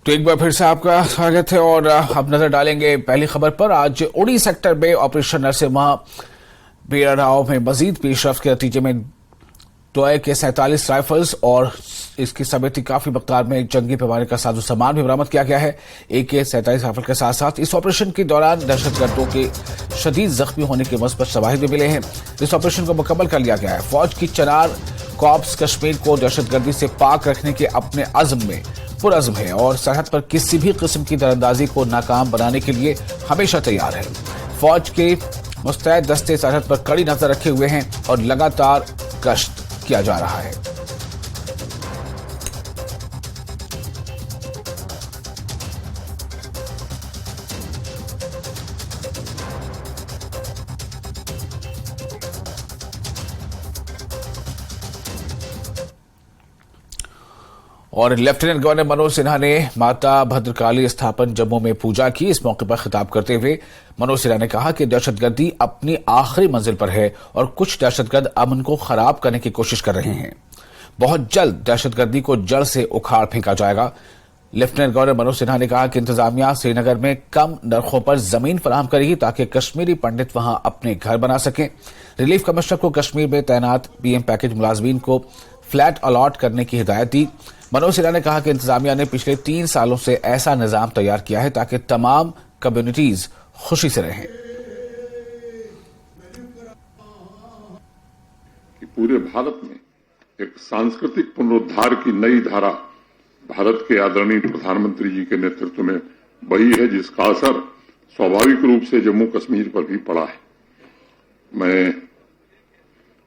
तो एक बार फिर से आपका स्वागत है और अब नजर डालेंगे पहली खबर पर। आज उड़ी सेक्टर में ऑपरेशन नरसिम्हा बेराराव में मजीद पेशरफ के नतीजे में टॉय के 47 राइफल्स और इसकी समेत काफी मकदार में जंगी पैमाने का साजो सामान भी बरामद किया गया है। AK-47 राइफल के साथ साथ इस ऑपरेशन के दौरान दहशतगर्दों के शदीद जख्मी होने के मुस्बत शवाहिद भी मिले हैं। इस ऑपरेशन को मुकम्मल कर लिया गया है। फौज की चनार कॉर्प्स कश्मीर को दहशतगर्दी से पाक रखने के अपने अज़्म में पुरअज़्म है और सरहद पर किसी भी किस्म की दरअंदाजी को नाकाम बनाने के लिए हमेशा तैयार है। फौज के मुस्तैद दस्ते सरहद पर कड़ी नजर रखे हुए हैं और लगातार गश्त किया जा रहा है। और लेफ्टिनेंट गवर्नर मनोज सिन्हा ने माता भद्रकाली स्थापन जम्मू में पूजा की। इस मौके पर खिताब करते हुए मनोज सिन्हा ने कहा कि दहशतगर्दी अपनी आखिरी मंजिल पर है और कुछ दहशतगर्द अमन को खराब करने की कोशिश कर रहे हैं। बहुत जल्द दहशतगर्दी को जड़ से उखाड़ फेंका जाएगा। लेफ्टिनेंट गवर्नर मनोज सिन्हा ने कहा कि इंतजामिया श्रीनगर में कम नरखों पर जमीन फराहम करेगी ताकि कश्मीरी पंडित वहां अपने घर बना सकें। रिलीफ कमिश्नर को कश्मीर में तैनात PM पैकेज मुलाजमीन को फ्लैट अलॉट करने की हिदायत दी। मनोज सिन्हा ने कहा कि इंतजामिया ने पिछले 3 सालों से ऐसा निजाम तैयार किया है ताकि तमाम कम्युनिटीज खुशी से रहें। कि पूरे भारत में एक सांस्कृतिक पुनरुद्धार की नई धारा भारत के आदरणीय प्रधानमंत्री जी के नेतृत्व में बही है, जिसका असर स्वाभाविक रूप से जम्मू कश्मीर पर भी पड़ा है।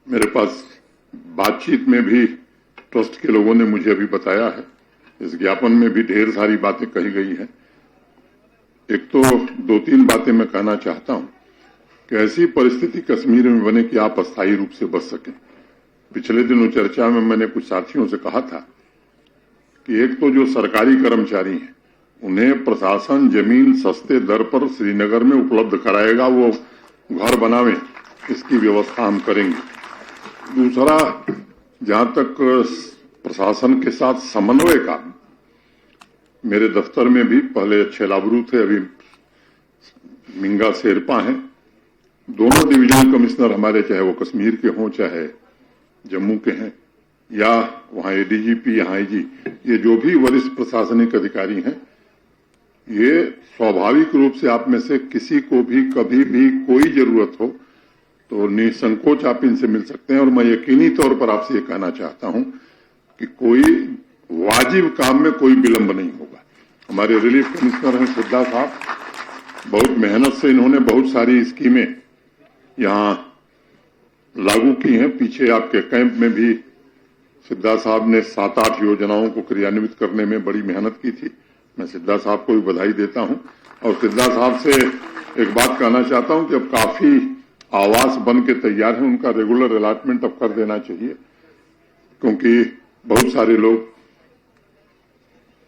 मेरे पास बातचीत में भी ट्रस्ट के लोगों ने मुझे अभी बताया है, इस ज्ञापन में भी ढेर सारी बातें कही गई हैं। एक तो 2-3 बातें मैं कहना चाहता हूं कि ऐसी परिस्थिति कश्मीर में बने कि आप अस्थायी रूप से बच सकें। पिछले दिनों चर्चा में मैंने कुछ साथियों से कहा था कि एक तो जो सरकारी कर्मचारी हैं उन्हें प्रशासन जमीन सस्ते दर पर श्रीनगर में उपलब्ध कराएगा, वो घर बनावे, इसकी व्यवस्था हम करेंगे। दूसरा, जहां तक प्रशासन के साथ समन्वय का, मेरे दफ्तर में भी पहले अच्छे लाबरू थे, अभी मिंगा शेरपा हैं। दोनों डिवीजनल कमिश्नर हमारे, चाहे वो कश्मीर के हों चाहे जम्मू के हैं, या वहां ADGP, यहाँ IG, ये जो भी वरिष्ठ प्रशासनिक अधिकारी हैं, ये स्वाभाविक रूप से आप में से किसी को भी कभी भी कोई जरूरत हो तो निसंकोच आप इनसे मिल सकते हैं। और मैं यकीनी तौर पर आपसे ये कहना चाहता हूं कि कोई वाजिब काम में कोई विलंब नहीं होगा। हमारे रिलीफ कमिश्नर हैं सिद्धा साहब, बहुत मेहनत से इन्होंने बहुत सारी स्कीमें यहां लागू की हैं। पीछे आपके कैंप में भी सिद्धा साहब ने 7-8 योजनाओं को क्रियान्वित करने में बड़ी मेहनत की थी। मैं सिद्धा साहब को भी बधाई देता हूं और सिद्धा साहब से एक बात कहना चाहता हूं कि अब काफी आवास बन के तैयार है, उनका रेगुलर अलॉटमेंट अब कर देना चाहिए, क्योंकि बहुत सारे लोग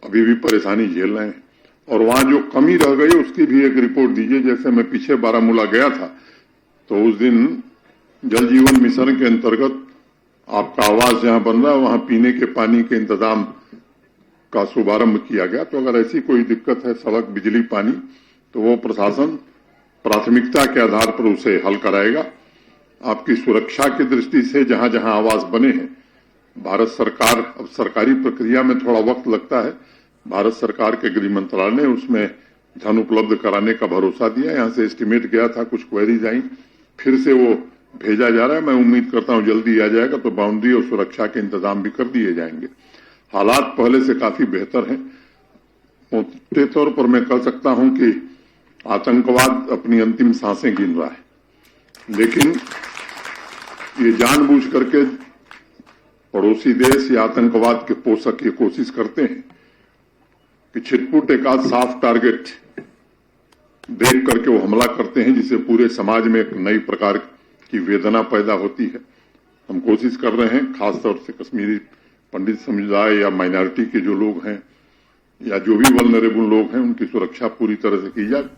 अभी भी परेशानी झेल रहे हैं। और वहां जो कमी रह गई उसकी भी एक रिपोर्ट दीजिए। जैसे मैं पीछे बारामूला गया था तो उस दिन जल जीवन मिशन के अंतर्गत आपका आवास जहां बन रहा है वहां पीने के पानी के इंतजाम का शुभारंभ किया गया। तो अगर ऐसी कोई दिक्कत है, सड़क, बिजली, पानी, तो वो प्रशासन प्राथमिकता के आधार पर उसे हल कराएगा। आपकी सुरक्षा की दृष्टि से जहां जहां आवास बने हैं, भारत सरकार, अब सरकारी प्रक्रिया में थोड़ा वक्त लगता है, भारत सरकार के गृह मंत्रालय ने उसमें धन उपलब्ध कराने का भरोसा दिया। यहां से एस्टिमेट गया था, कुछ क्वेरीज आई, फिर से वो भेजा जा रहा है। मैं उम्मीद करता हूं जल्दी आ जाएगा तो बाउंड्री और सुरक्षा के इंतजाम भी कर दिए जाएंगे। हालात पहले से काफी बेहतर हैं। मोटे तौर पर मैं कह सकता हूं कि आतंकवाद अपनी अंतिम सांसें गिन रहा है, लेकिन ये जानबूझ करके पड़ोसी देश या आतंकवाद के पोषक ये कोशिश करते हैं कि छिटपुट एक आध साफ टारगेट देख करके वो हमला करते हैं, जिससे पूरे समाज में एक नई प्रकार की वेदना पैदा होती है। हम कोशिश कर रहे हैं, खासतौर से कश्मीरी पंडित समुदाय या माइनॉरिटी के जो लोग हैं या जो भी वल्नरेबल लोग हैं, उनकी सुरक्षा पूरी तरह से की जाए।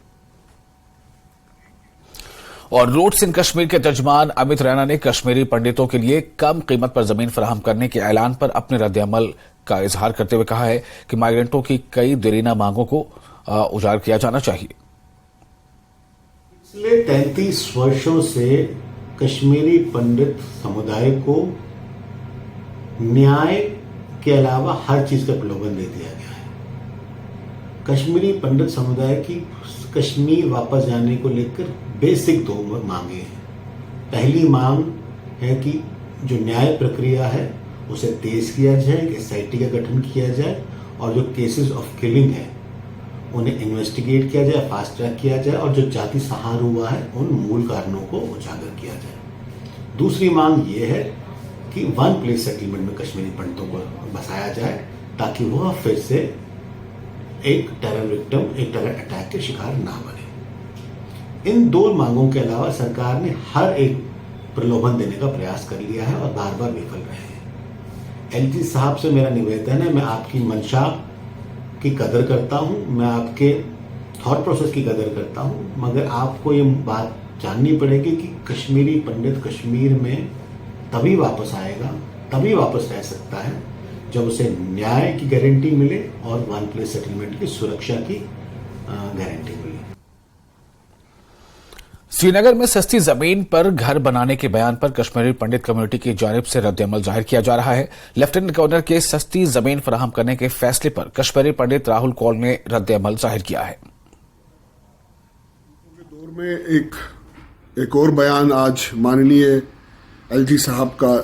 और रूट्स इन कश्मीर के तर्जमान अमित रैना ने कश्मीरी पंडितों के लिए कम कीमत पर जमीन फराहम करने के ऐलान पर अपने रद्द-ए-अमल का इजहार करते हुए कहा है कि माइग्रेंटों की कई देरीना मांगों को उजागर किया जाना चाहिए। पिछले 33 वर्षों से कश्मीरी पंडित समुदाय को न्याय के अलावा हर चीज का प्रलोभन दे दिया गया है। कश्मीरी पंडित समुदाय की कश्मीर वापस जाने को लेकर बेसिक 2 मांगे हैं। पहली मांग है कि जो न्याय प्रक्रिया है उसे तेज किया जाए, एसआईटी का गठन किया जाए और जो केसेस ऑफ किलिंग है उन्हें इन्वेस्टिगेट किया जाए, फास्ट ट्रैक किया जाए और जो जाति संहार हुआ है उन मूल कारणों को उजागर किया जाए। दूसरी मांग ये है कि 1 प्लेस सेटलमेंट में कश्मीरी पंडितों को बसाया जाए ताकि वह फिर से एक टेरर विक्टिम, एक टेरर अटैक के शिकार ना बने। इन 2 मांगों के अलावा सरकार ने हर एक प्रलोभन देने का प्रयास कर लिया है और बार बार विफल रहे हैं। एलजी साहब से मेरा निवेदन है, मैं आपकी मंशा की कदर करता हूं, मैं आपके थॉट प्रोसेस की कदर करता हूं, मगर आपको ये बात जाननी पड़ेगी कि कश्मीरी पंडित कश्मीर में तभी वापस आएगा, तभी वापस रह सकता है जब उसे न्याय की गारंटी मिले और 1 प्लेस सेटलमेंट की सुरक्षा की गारंटी मिले। श्रीनगर में सस्ती जमीन पर घर बनाने के बयान पर कश्मीरी पंडित कम्युनिटी की जानिब से रद्द-ए-अमल जाहिर किया जा रहा है। लेफ्टिनेंट गवर्नर के सस्ती जमीन फराहम करने के फैसले पर कश्मीरी पंडित राहुल कौल ने रद्द-ए-अमल जाहिर किया है। दौर में एक और बयान आज माननीय एलजी साहब का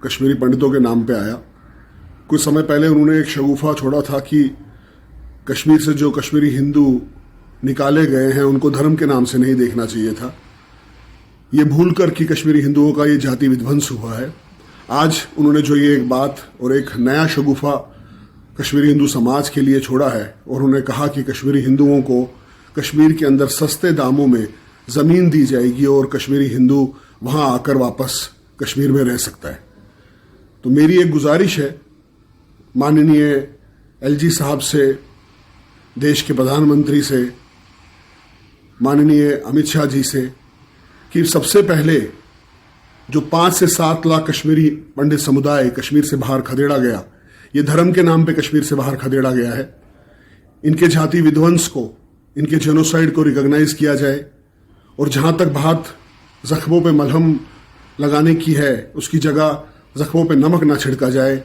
कश्मीरी पंडितों के नाम पे आया। कुछ समय पहले उन्होंने एक शगुफा छोड़ा था कि कश्मीर से जो कश्मीरी हिंदू निकाले गए हैं उनको धर्म के नाम से नहीं देखना चाहिए था। ये भूलकर कि कश्मीरी हिंदुओं का ये जाति विध्वंस हुआ है। आज उन्होंने जो ये एक बात और एक नया शगुफा कश्मीरी हिंदू समाज के लिए छोड़ा है और उन्होंने कहा कि कश्मीरी हिंदुओं को कश्मीर के अंदर सस्ते दामों में जमीन दी जाएगी और कश्मीरी हिंदू वहां आकर वापस कश्मीर में रह सकता है। तो मेरी एक गुजारिश है माननीय एलजी साहब से, देश के प्रधानमंत्री से, माननीय अमित शाह जी से कि सबसे पहले जो 5 से 7 लाख कश्मीरी पंडित समुदाय कश्मीर से बाहर खदेड़ा गया, ये धर्म के नाम पे कश्मीर से बाहर खदेड़ा गया है, इनके जाति विध्वंस को, इनके जेनोसाइड को रिकॉग्नाइज किया जाए और जहां तक बात जख्मों पे मलहम लगाने की है उसकी जगह जख्मों पे नमक ना छिड़का जाए।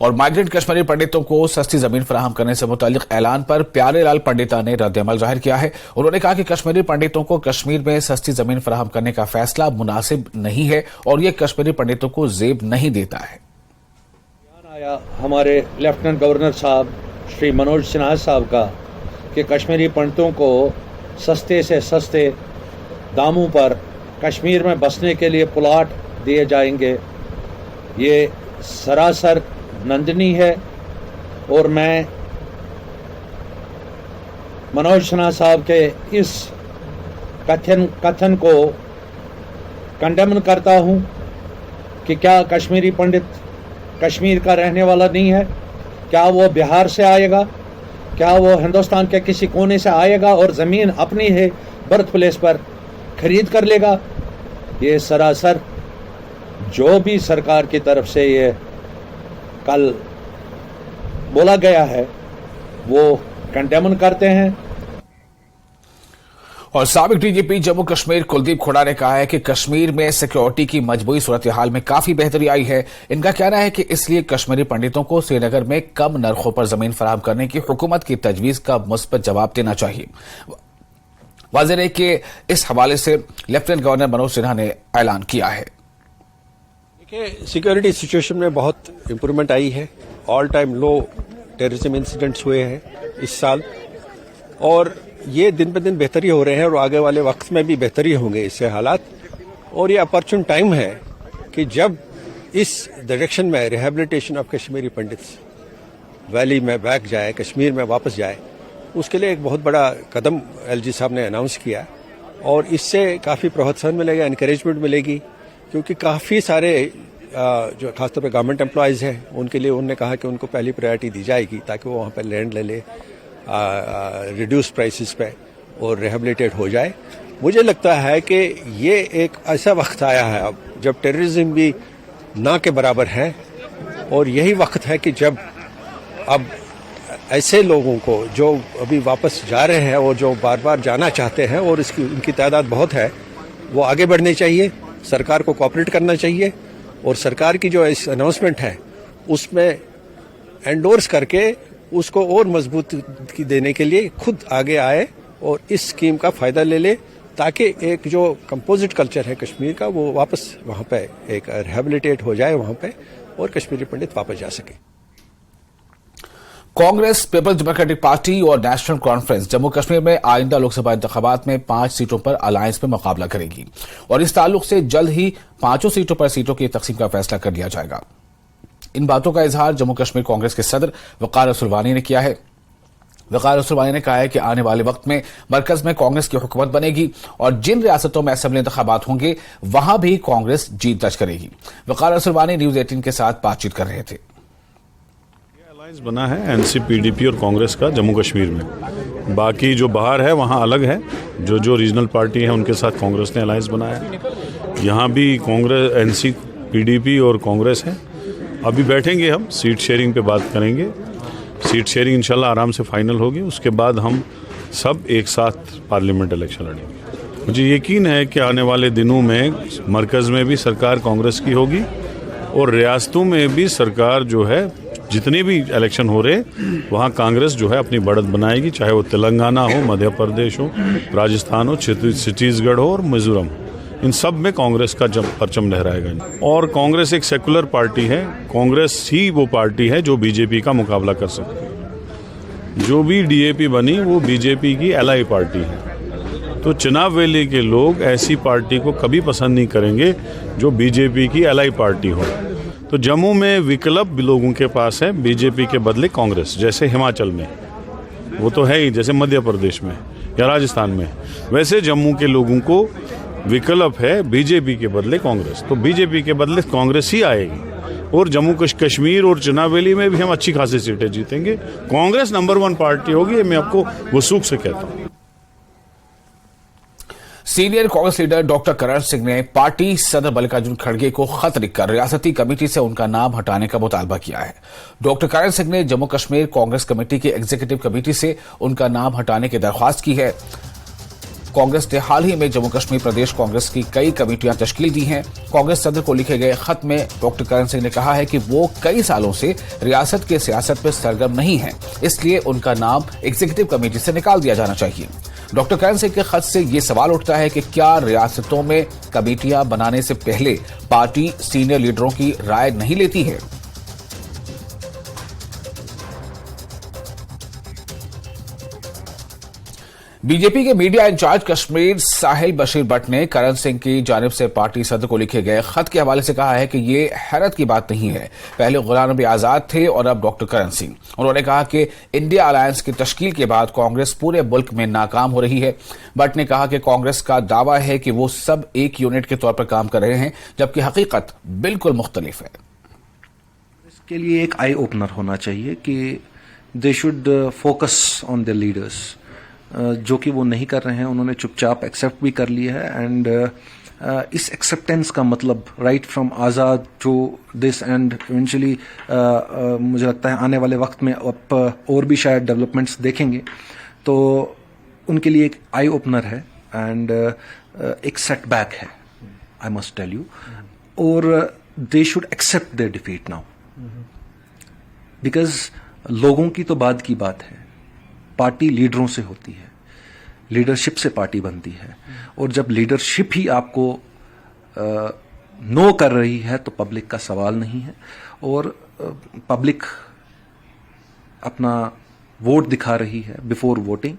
और माइग्रेंट कश्मीरी पंडितों को सस्ती जमीन फराहम करने से मुतालिक ऐलान पर प्यारेलाल पंडिता ने रद्द-ए-अमल जाहिर किया है। उन्होंने कहा कि कश्मीरी पंडितों को कश्मीर में सस्ती जमीन फराहम करने का फैसला मुनासिब नहीं है और यह कश्मीरी पंडितों को जेब नहीं देता है। आया हमारे लेफ्टिनेंट गवर्नर साहब श्री मनोज सिन्हा साहब का कि कश्मीरी पंडितों को सस्ते से सस्ते दामों पर कश्मीर में बसने के लिए प्लॉट दिए जाएंगे, ये सरासर निंदनीय है और मैं मनोज सिन्हा साहब के इस कथन को कंडेम करता हूं कि क्या कश्मीरी पंडित कश्मीर का रहने वाला नहीं है? क्या वो बिहार से आएगा? क्या वो हिंदुस्तान के किसी कोने से आएगा और ज़मीन अपनी है बर्थ प्लेस पर खरीद कर लेगा? ये सरासर जो भी सरकार की तरफ से ये कल बोला गया है वो कंडेम करते हैं। और साबिक डीजीपी जम्मू कश्मीर कुलदीप खोड़ा ने कहा है कि कश्मीर में सिक्योरिटी की मजबूरी सूरत हाल में काफी बेहतरी आई है। इनका कहना है कि इसलिए कश्मीरी पंडितों को श्रीनगर में कम नरखों पर जमीन फराहम करने की हुकूमत की तजवीज का मुस्बत जवाब देना चाहिए। वाज़ेह है कि इस हवाले से लेफ्टिनेंट गवर्नर मनोज सिन्हा ने ऐलान किया है। देखिए, सिक्योरिटी सिचुएशन में बहुत इंप्रूवमेंट आई है। ऑल टाइम लो टेररिज्म इंसिडेंट्स हुए हैं इस साल और ये दिन ब दिन बेहतरी हो रहे हैं और आगे वाले वक्त में भी बेहतरी होंगे इससे हालात। और ये अपॉर्चुन टाइम है कि जब इस डायरेक्शन में rehabilitation of Kashmiri pandits valley में बैक जाए, कश्मीर में वापस जाए, उसके लिए एक बहुत बड़ा कदम एलजी साहब ने अनाउंस किया और इससे काफ़ी प्रोत्साहन मिलेगा, इनकरेजमेंट मिलेगी, क्योंकि काफ़ी सारे जो खासतौर पे गवर्नमेंट एम्प्लॉयज़ हैं उनके लिए उन्होंने कहा कि उनको पहली प्रायोरिटी दी जाएगी ताकि वो वहाँ पर लैंड ले ले रिड्यूस प्राइसेस पे और रिहेबिलिटेट हो जाए। मुझे लगता है कि ये एक ऐसा वक्त आया है अब जब टेररिज्म भी ना के बराबर है और यही वक्त है कि जब अब ऐसे लोगों को जो अभी वापस जा रहे हैं और जो बार बार जाना चाहते हैं और उनकी तादाद बहुत है, वो आगे बढ़ने चाहिए, सरकार को कोऑपरेट करना चाहिए और सरकार की जो इस अनाउंसमेंट है उसमें एंडोर्स करके उसको और मजबूती देने के लिए खुद आगे आए और इस स्कीम का फायदा ले ले, ताकि एक जो कंपोजिट कल्चर है कश्मीर का वो वापस वहां पे एक रिहेबिलिटेट हो जाए वहां पे और कश्मीरी पंडित वापस जा सके। कांग्रेस, पीपल्स डेमोक्रेटिक पार्टी और नेशनल कॉन्फ्रेंस जम्मू कश्मीर में आइंदा लोकसभा इंतखाबात में 5 सीटों पर अलायंस में मुकाबला करेगी और इस ताल्लुक से जल्द ही 5 सीटों पर सीटों की तकसीम का फैसला कर लिया जाएगा। इन बातों का इजहार जम्मू कश्मीर कांग्रेस के सदर वकार असुलवानी ने किया है। वकार असुलवानी ने कहा है कि आने वाले वक्त में मरकज में कांग्रेस की हुकूमत बनेगी और जिन रियासतों में असेंबली इंतखाबात होंगे वहां भी कांग्रेस जीत दर्ज करेगी। वकार असुलवानी न्यूज 18 के साथ बातचीत कर रहे थे। अलायंस बना है एनसी-पीडीपी और कांग्रेस का जम्मू कश्मीर में। बाकी जो बाहर है वहाँ अलग है, जो रीजनल पार्टी है उनके साथ कांग्रेस ने अलायंस बनाया है। यहाँ भी कांग्रेस, एनसी-पीडीपी और कांग्रेस है। अभी बैठेंगे हम, सीट शेयरिंग पे बात करेंगे। सीट शेयरिंग इंशाल्लाह आराम से फाइनल होगी, उसके बाद हम सब एक साथ पार्लियामेंट इलेक्शन लड़ेंगे। मुझे यकीन है कि आने वाले दिनों में मरकज़ में भी सरकार कांग्रेस की होगी और रियासतों में भी सरकार जो है, जितने भी इलेक्शन हो रहे वहाँ कांग्रेस जो है अपनी बढ़त बनाएगी, चाहे वो तेलंगाना हो, मध्य प्रदेश हो, राजस्थान हो, छत्तीसगढ़ हो और मिजोरम, इन सब में कांग्रेस का परचम लहराएगा। और कांग्रेस एक सेकुलर पार्टी है, कांग्रेस ही वो पार्टी है जो बीजेपी का मुकाबला कर सकती है। जो भी डीएपी बनी वो बीजेपी की एलाई पार्टी है, तो चुनाव वैली के लोग ऐसी पार्टी को कभी पसंद नहीं करेंगे जो बीजेपी की एलाई पार्टी हो। तो जम्मू में विकल्प भी लोगों के पास है, बीजेपी के बदले कांग्रेस, जैसे हिमाचल में वो तो है ही, जैसे मध्य प्रदेश में या राजस्थान में, वैसे जम्मू के लोगों को विकल्प है बीजेपी के बदले कांग्रेस। तो बीजेपी के बदले कांग्रेस ही आएगी और जम्मू कश्मीर और चुनाव वैली में भी हम अच्छी खासी सीटें जीतेंगे। कांग्रेस नंबर 1 पार्टी होगी, मैं आपको वसूख से कहता हूँ। Senior Congress leader doctor Karan Singh ने पार्टी सदर मल्लिकार्जुन खड़गे को खत लिखकर रियासती कमेटी से उनका नाम हटाने का मुतालबा किया है। डॉक्टर करण सिंह ने जम्मू कश्मीर कांग्रेस कमेटी की एग्जीक्यूटिव कमेटी से उनका नाम हटाने की दरख्वास्त की है। कांग्रेस ने हाल ही में जम्मू कश्मीर प्रदेश कांग्रेस की कई कमेटियां तश्कील दी हैं। कांग्रेस सदर को लिखे गए खत में डॉक्टर करण सिंह ने कहा है कि वो कई सालों से रियासत के सियासत में सरगर्म नहीं है, इसलिए उनका नाम एग्जीक्यूटिव कमेटी से निकाल दिया जाना चाहिए। डॉक्टर करण सिंह के खत से ये सवाल उठता है कि क्या रियासतों में कमेटियां बनाने से पहले पार्टी सीनियर लीडरों की राय नहीं लेती है। बीजेपी के मीडिया इंचार्ज कश्मीर साहिल बशीर भट्ट ने करण सिंह की जानिब से पार्टी सदर को लिखे गए खत के हवाले से कहा है कि ये हैरत की बात नहीं है, पहले गुलाम नबी आजाद थे और अब डॉक्टर करण सिंह। उन्होंने कहा कि इंडिया अलायंस की तश्कील के बाद कांग्रेस पूरे मुल्क में नाकाम हो रही है। भट्ट ने कहा कि कांग्रेस का दावा है कि वो सब एक यूनिट के तौर पर काम कर रहे हैं, जबकि हकीकत बिल्कुल मुख्तलिफ है। इसके लिए एक आई ओपनर होना चाहिए कि they should focus on the leaders, जो कि वो नहीं कर रहे हैं। उन्होंने चुपचाप एक्सेप्ट भी कर लिया है एंड इस एक्सेप्टेंस का मतलब right from Azad to this and eventually मुझे लगता है आने वाले वक्त में और भी शायद डेवलपमेंट्स देखेंगे, तो उनके लिए एक आई ओपनर है एंड एक सेटबैक है, आई मस्ट टेल यू। और they should accept their defeat now, because लोगों की तो बाद की बात है, पार्टी लीडरों से होती है, लीडरशिप से पार्टी बनती है। और जब लीडरशिप ही आपको नो कर रही है तो पब्लिक का सवाल नहीं है। और पब्लिक अपना वोट दिखा रही है before voting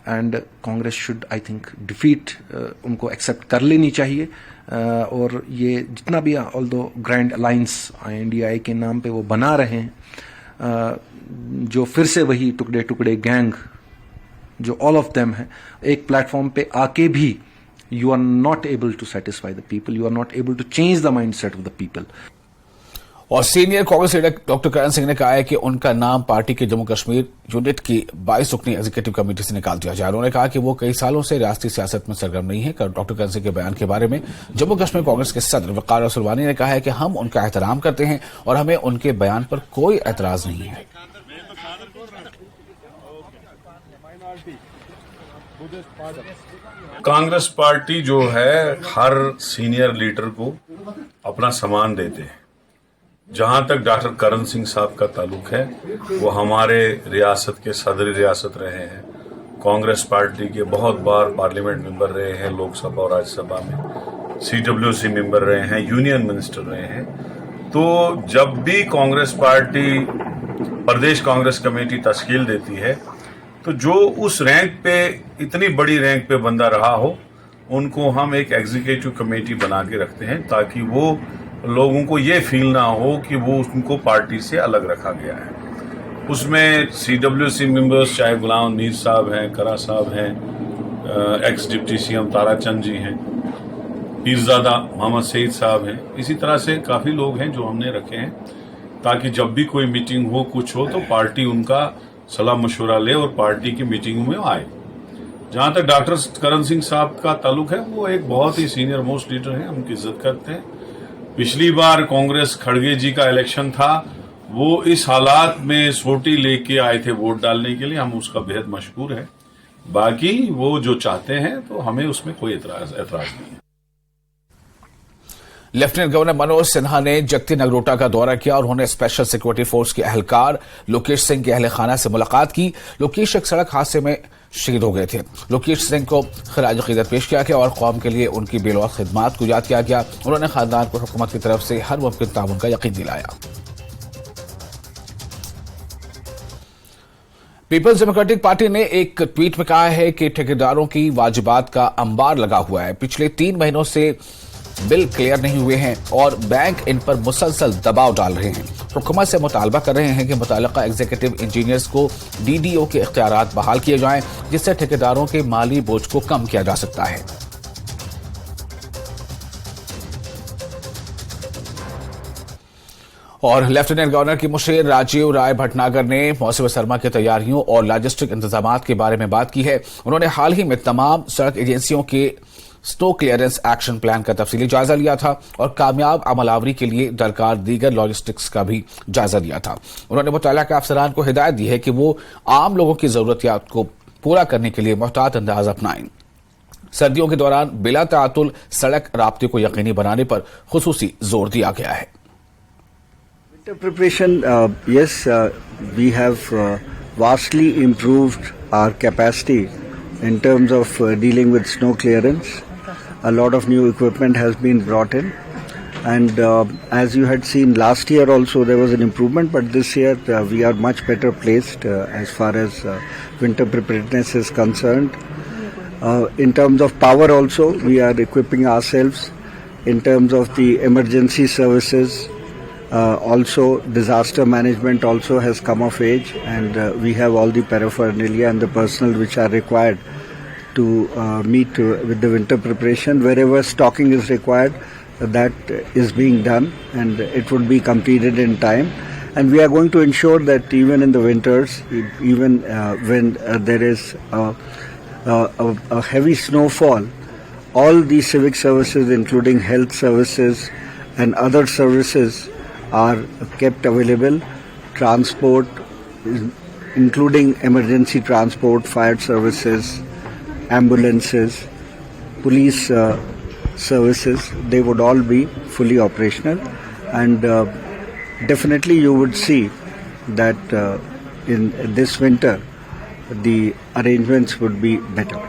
and Congress should I think defeat उनको एक्सेप्ट कर लेनी चाहिए। और ये जितना भी ऑल्दो ग्रैंड अलायंस INDI के नाम पे वो बना रहे हैं, जो फिर से वही टुकड़े टुकड़े गैंग जो ऑल ऑफ देम है, एक प्लेटफॉर्म पे आके भी you are not able to satisfy the people, you are not able to change the mindset of the people. और senior Congress leader doctor Karan Singh ने कहा है कि उनका नाम पार्टी के जम्मू कश्मीर यूनिट की 22 रुकनी एग्जीक्यूटिव कमेटी से निकाल दिया जाए। उन्होंने कहा कि वो कई सालों से रियासती सियासत में सरगर्म नहीं है। डॉक्टर करण सिंह के बयान के बारे में जम्मू कश्मीर कांग्रेस के सदर वकार रसूलवानी ने कहा है कि हम उनका एहतराम करते हैं और हमें उनके बयान पर कोई एतराज नहीं है। कांग्रेस पार्टी जो है हर सीनियर लीडर को अपना सम्मान देते हैं। जहां तक डॉक्टर करण सिंह साहब का ताल्लुक है, वो हमारे रियासत के सदर रियासत रहे हैं, कांग्रेस पार्टी के बहुत बार पार्लियामेंट मेंबर रहे हैं, लोकसभा और राज्यसभा में CWC मेंबर रहे हैं, यूनियन मिनिस्टर रहे हैं। तो जब भी कांग्रेस पार्टी प्रदेश कांग्रेस कमेटी तश्कील देती है तो जो उस रैंक पे, इतनी बड़ी रैंक पे बंदा रहा हो, उनको हम एक एग्जीक्यूटिव कमेटी बना के रखते हैं ताकि वो लोगों को ये फील ना हो कि वो उनको पार्टी से अलग रखा गया है। उसमें CWC मेंबर्स चाहे गुलाम मीर साहब हैं, करा साहब हैं, एक्स डिप्टी CM ताराचंद जी हैं, पीरजादा मोहम्मद सईद साहब हैं, इसी तरह से काफ़ी लोग हैं जो हमने रखे हैं ताकि जब भी कोई मीटिंग हो, कुछ हो, तो पार्टी उनका सलाह मशवरा ले और पार्टी की मीटिंगों में आए। जहां तक डॉक्टर करण सिंह साहब का ताल्लुक है, वो एक बहुत ही सीनियर मोस्ट लीडर हैं, उनकी इज्जत करते हैं। पिछली बार कांग्रेस खड़गे जी का इलेक्शन था, वो इस हालात में सोटी लेके आए थे वोट डालने के लिए, हम उसका बेहद मशहूर है। बाकी वो जो चाहते हैं तो हमें उसमें कोई एतराज नहीं है। लेफ्टिनेंट गवर्नर मनोज सिन्हा ने जगती नगरोटा का दौरा किया और उन्होंने स्पेशल सिक्योरिटी फोर्स के एहलकार लोकेश सिंह के अहल खाना से मुलाकात की। लोकेश एक सड़क हादसे में शहीद हो गए थे। लोकेश सिंह को खराज अकीदत पेश किया गया और कौम के लिए उनकी बेलौस खिदमात को याद किया गया। उन्होंने खानदान को हुकूमत की तरफ से हर मुमकिन ताउन का यकीन दिलाया। पीपल्स डेमोक्रेटिक पार्टी ने एक ट्वीट में कहा है कि ठेकेदारों की वाजिबात का अंबार लगा हुआ है। पिछले 3 महीनों से बिल क्लियर नहीं हुए हैं और बैंक इन पर मुसलसल दबाव डाल रहे हैं। हुकूमत से मुतालबा कर रहे हैं कि मुताल्लिका एग्जीक्यूटिव इंजीनियर्स को DDO के इख्तियारात बहाल किए जाएं, जिससे ठेकेदारों के माली बोझ को कम किया जा सकता है। और लेफ्टिनेंट गवर्नर की मुशीर राजीव राय भटनागर ने मौसम सरमा की तैयारियों और लॉजिस्टिक इंतजाम के बारे में बात की है। उन्होंने हाल ही में तमाम सड़क एजेंसियों के स्नो क्लियरेंस एक्शन प्लान का तफसीली जायजा लिया था और कामयाब अमलावरी के लिए दरकार दीगर लॉजिस्टिक्स का भी जायजा लिया था। उन्होंने मुतल्लिका अफसरान को हिदायत दी है कि वो आम लोगों की जरूरतियात को पूरा करने के लिए मुहतात अंदाज अपनाएं। सर्दियों के दौरान बिला तातुल सड़क राब्ते को यकीनी बनाने पर खुसूसी जोर दिया गया है। Winter preparation, yes, we have vastly improved our capacity in terms of dealing with snow clearance. A lot of new equipment has been brought in, and as you had seen last year also there was an improvement, but this year we are much better placed as far as winter preparedness is concerned. In terms of power also, we are equipping ourselves. In terms of the emergency services, also disaster management also has come of age, and we have all the paraphernalia and the personnel which are required to meet with the winter preparation. Wherever stocking is required, that is being done, and it would be completed in time. And we are going to ensure that even in the winters, even when there is a heavy snowfall, all the civic services, including health services and other services, are kept available. Transport, including emergency transport, fire services, ambulances, police services, they would all be fully operational, and definitely you would see that in this winter the arrangements would be better.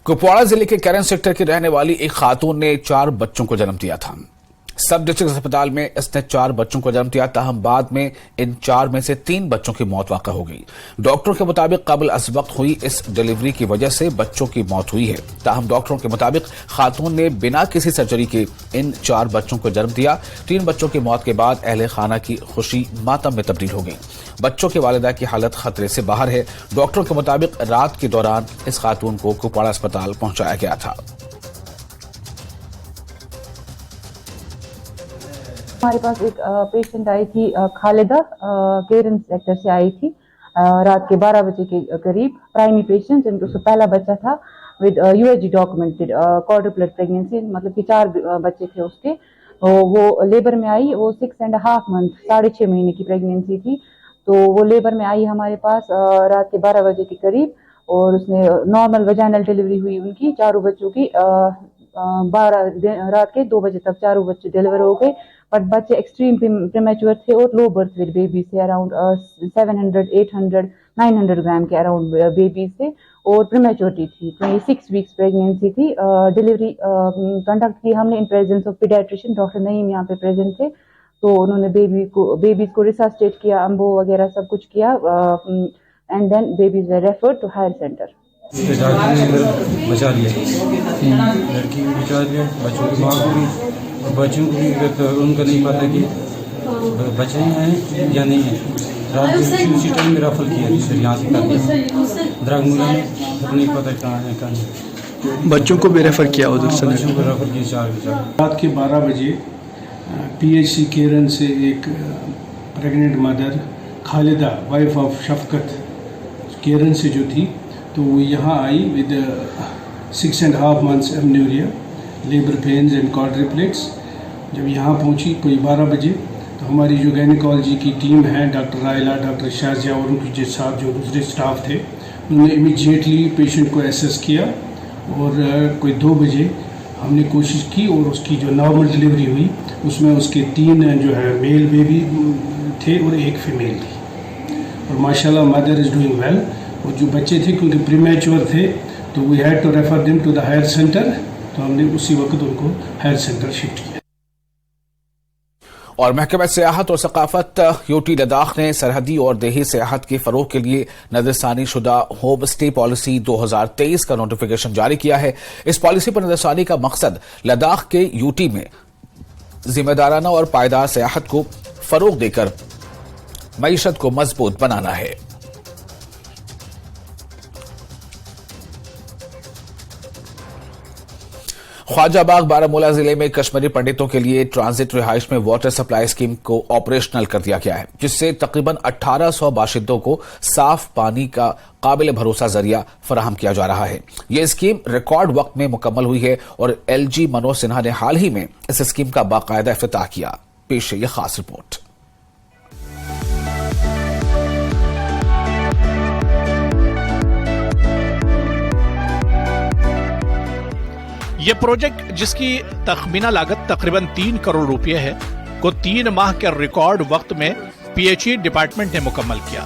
Kupwara जिले के Karen sector की रहने वाली एक खातून ने 4 बच्चों को जन्म दिया था। सब डिस्ट्रिक्ट अस्पताल में इसने 4 बच्चों को जन्म दिया, ताहम बाद में इन 4 में से 3 बच्चों की मौत वाक़ा हो गई। डॉक्टरों के मुताबिक कबल अज़ वक्त हुई इस डिलीवरी की वजह से बच्चों की मौत हुई है। ताहम डॉक्टरों के मुताबिक खातून ने बिना किसी सर्जरी के इन 4 बच्चों को जन्म दिया। 3 बच्चों की मौत के बाद अहले खाना की खुशी मातम में तब्दील हो गई। बच्चों की वालिदा की हालत खतरे से बाहर है। डॉक्टरों के मुताबिक रात के दौरान इस खातून को कुपवाड़ा अस्पताल पहुंचाया गया था। हमारे पास एक पेशेंट आई थी खालिदा, केरन सेक्टर से आई थी रात के 12 बजे के करीब। प्राइमरी पेशेंट, जिनका उसका पहला बच्चा था विद UHG डॉक्यूमेंटेड क्वाड्रुप्लेट प्रेगनेंसी, मतलब कि 4 बच्चे थे उसके। वो लेबर में आई। वो 6.5 मंथ, 6.5 महीने की प्रेगनेंसी थी। तो वो लेबर में आई हमारे पास रात के 12 बजे के करीब, और उसने नॉर्मल वेजाइनल डिलीवरी हुई उनकी, चारों बच्चों की। 12 रात के 2 बजे तक चारों बच्चे डिलीवर हो गए, बट बच्चे एक्सट्रीम प्रीमेच्योर थे और लो बर्थ वेट बेबी से अराउंड 700, 800, 900 ग्राम के अराउंड बेबी से, और प्रीमेच्योरिटी थी। 26 वीक्स प्रेगनेंसी थी। डिलीवरी कंडक्ट की हमने in presence of paediatrician, doctor Naeem यहाँ पे प्रेजेंट थे। तो उन्होंने बेबीज को रिसस्टेट किया, अम्बो वगैरह सब कुछ किया, and then babies were referred to higher centre. बचा लिया, लड़की भी बचा लिया, बच्चों की माँ को भी, बच्चों को भी तो उनका नहीं पता कि बच्चे हैं या नहीं है। रात में उसी टाइम में रेफर किया सर, यहाँ से कर दिया द्रागमूला में, नहीं पता कहाँ है कहाँ नहीं। बच्चों को भी रेफर किया उधर से? बच्चों को रेफर किया 4 बजे रात के 12 बजे PHC केरन से एक pregnant mother Khalida, wife of Shafqat Keran से जो थी, तो वो यहाँ आई with 6.5 months amenorrhoea, labour pains and quadruplets. जब यहाँ पहुँची कोई 12 बजे, तो हमारी जो गायनिकोलॉजी की टीम है, डॉक्टर रायला, डॉक्टर शाजिया और उनके साथ जो दूसरे स्टाफ थे, उन्होंने इमीडिएटली पेशेंट को एसेस किया, और कोई 2 बजे हमने कोशिश की, और उसकी जो नॉर्मल डिलीवरी हुई उसमें उसके 3 जो है मेल बेबी थे और 1 फीमेल थी, और माशाल्लाह मदर इज़ डूइंग वेल। और जो बच्चे थे क्योंकि प्रीमेच्योर थे, तो we had to refer them to the higher centre, तो हमने उसी वक्त उनको हायर सेंटर शिफ्ट किया। और महकमा सियाहत और सकाफत यूटी लद्दाख ने सरहदी और देही सियाहत के फरोग के लिए नजरसानी शुदा होम स्टे पॉलिसी 2023 का नोटिफिकेशन जारी किया है। इस पॉलिसी पर नजरसानी का मकसद लद्दाख के यूटी में जिम्मेदाराना और पायदार सियाहत को फरोग देकर मईशत को मजबूत बनाना है। ख्वाजाबाग बारामूला जिले में कश्मीरी पंडितों के लिए ट्रांजिट रिहाइश में वाटर सप्लाई स्कीम को ऑपरेशनल कर दिया गया है, जिससे तकरीबन 1800 बाशिंदों को साफ पानी का काबिल भरोसा जरिया फराहम किया जा रहा है। यह स्कीम रिकॉर्ड वक्त में मुकम्मल हुई है और LG मनोज सिन्हा ने हाल ही में इस स्कीम का बाकायदा इफ्तिताह किया। पेश है यह खास रिपोर्ट। ये प्रोजेक्ट, जिसकी तखमीना लागत तकरीबन 3 करोड़ रुपए है, को 3 माह के रिकॉर्ड वक्त में PHE डिपार्टमेंट ने मुकम्मल किया।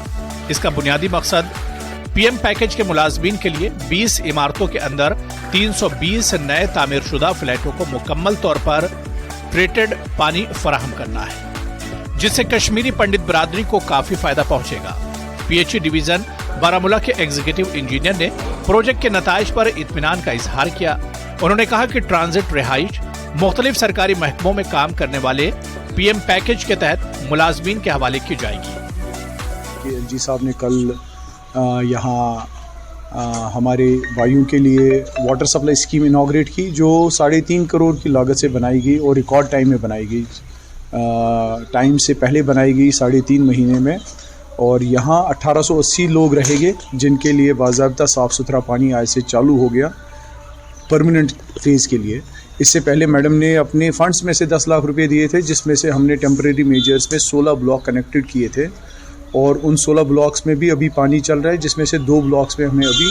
इसका बुनियादी मकसद PM पैकेज के मुलाजमीन के लिए 20 इमारतों के अंदर 320 नए तामीरशुदा फ्लैटों को मुकम्मल तौर पर ट्रीटेड पानी फराहम करना है, जिससे कश्मीरी पंडित बिरादरी को काफी फायदा पहुंचेगा। PHE डिवीजन बारामूला के एग्जीक्यूटिव इंजीनियर ने प्रोजेक्ट के नताइज पर इत्मीनान का इजहार किया। उन्होंने कहा कि ट्रांजिट रिहाइश मुख्तलिफ सरकारी महकमों में काम करने वाले PM पैकेज के तहत मुलाजमीन के हवाले की जाएगी। LG साहब ने कल यहाँ हमारे भाइयों के लिए वाटर सप्लाई स्कीम इनॉग्रेट की, जो 3.5 करोड़ की लागत से बनाई गई और रिकॉर्ड टाइम में बनाई गई। टाइम से पहले बनाई गई 3.5 महीने में, और यहाँ 1880 लोग रहेंगे, जिनके लिए बाज़ाब्ता साफ़ सुथरा पानी आज से चालू हो गया परमानेंट फेज़ के लिए। इससे पहले मैडम ने अपने फंड्स में से 10 लाख रुपए दिए थे, जिसमें से हमने टेम्परेरी मेजर्स में 16 ब्लॉक कनेक्टेड किए थे, और उन 16 ब्लॉक्स में भी अभी पानी चल रहा है, जिसमें से 2 ब्लॉक्स में हमें अभी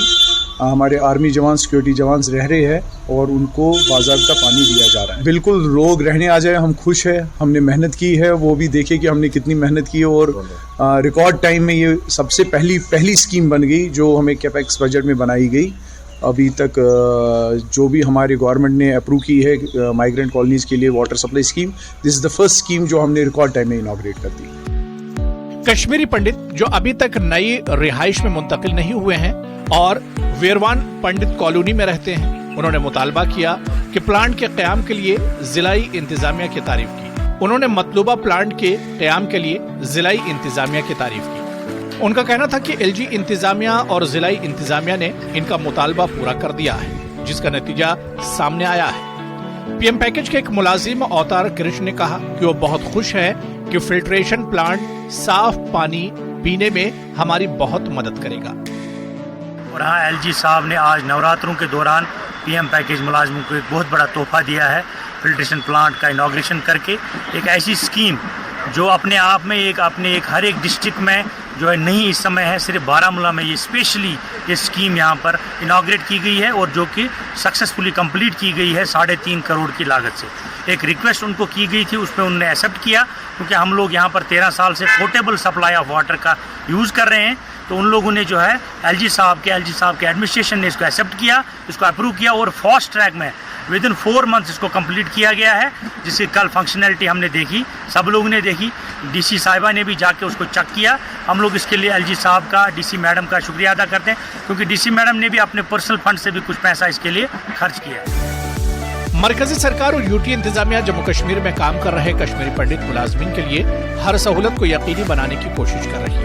हमारे आर्मी जवान, सिक्योरिटी जवान रह रहे हैं और उनको बाज़ाब्ता पानी दिया जा रहा है। बिल्कुल लोग रहने आ जाए, हम खुश हैं। हमने मेहनत की है, वो भी देखे कि हमने कितनी मेहनत की है, और रिकॉर्ड टाइम में ये सबसे पहली स्कीम बन गई जो हमें कैपेक्स बजट में बनाई गई। अभी तक जो भी हमारे गवर्नमेंट ने अप्रूव की है माइग्रेंट कॉलोनीज के लिए water supply scheme, this is the first scheme जो हमने रिकॉर्ड टाइम में इनॉग्रेट कर दी। कश्मीरी पंडित जो अभी तक नई रिहाइश में मुंतकिल नहीं हुए हैं और वेरवान पंडित कॉलोनी में रहते हैं, उन्होंने मुतालबा किया कि प्लांट के क़याम के लिए जिलाई इंतजामिया की तारीफ की। उन्होंने मतलूबा प्लांट के क़याम के लिए जिलाई इंतजामिया की तारीफ की। उनका कहना था कि LG इंतजामिया और जिलाई इंतजामिया ने इनका मुतालबा पूरा कर दिया है, जिसका नतीजा सामने आया है। पीएम पैकेज के एक मुलाजिम अवतार कृष्ण ने कहा कि वो बहुत खुश है कि फिल्ट्रेशन प्लांट साफ पानी पीने में हमारी बहुत मदद करेगा। और हाँ, एलजी साहब ने आज नवरात्रों के दौरान पीएम पैकेज मुलाजिमों को एक बहुत बड़ा तोहफा दिया है, फिल्ट्रेशन प्लांट का इनॉग्रेशन करके। एक ऐसी स्कीम जो अपने आप में एक हर एक डिस्ट्रिक्ट में जो है नहीं इस समय है, सिर्फ बारामूला में ये स्पेशली ये स्कीम यहाँ पर इनॉग्रेट की गई है और जो कि सक्सेसफुली कंप्लीट की गई है 3.5 करोड़ की लागत से। एक रिक्वेस्ट उनको की गई थी, उसमें उन्होंने एक्सेप्ट किया, क्योंकि हम लोग यहाँ पर 13 साल से पोर्टेबल सप्लाई ऑफ वाटर का यूज़ कर रहे हैं। तो उन लोगों ने जो है एलजी साहब के एडमिनिस्ट्रेशन ने इसको एक्सेप्ट किया, इसको अप्रूव किया और फास्ट ट्रैक में विद इन 4 मंथ्स इसको कंप्लीट किया गया है, जिसकी कल फंक्शनैलिटी हमने देखी, सब लोगों ने देखी। डीसी साहिबा ने भी जाके उसको चेक किया। हम लोग इसके लिए एलजी साहब का, डीसी मैडम का शुक्रिया अदा करते हैं, क्योंकि डीसी मैडम ने भी अपने पर्सनल फंड से भी कुछ पैसा इसके लिए खर्च किया है। मरकजी सरकार और यूटी इंतजामिया जम्मू कश्मीर में काम कर रहे कश्मीरी पंडित मुलाजमीन के लिए हर सहूलत को यकीनी बनाने की कोशिश कर रही है।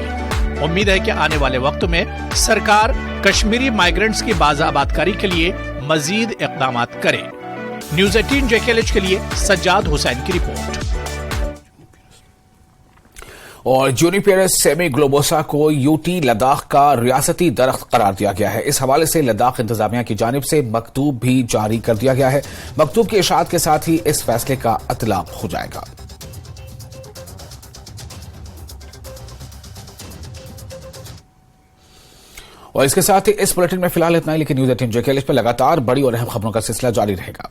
उम्मीद है कि आने वाले वक्त में सरकार कश्मीरी माइग्रेंट्स की बाज़ाबातकारी के लिए मजीद इक़दाम करे। न्यूज़ 18 JKLH के लिए सज्जाद हुसैन की रिपोर्ट। और जूनिपर सेमी ग्लोबोसा को यूटी लद्दाख का रियासती दरख्त करार दिया गया है। इस हवाले से लद्दाख इंतजामिया की जानिब से मकतूब भी जारी कर दिया गया है। मकतूब की इशाअत के साथ ही इस फैसले का इतलाक हो जाएगा। और इसके साथ ही इस बुलेटिन में फिलहाल इतना ही, लेकिन न्यूज़ 18 JKLH पर लगातार बड़ी और अहम खबरों का सिलसिला जारी रहेगा।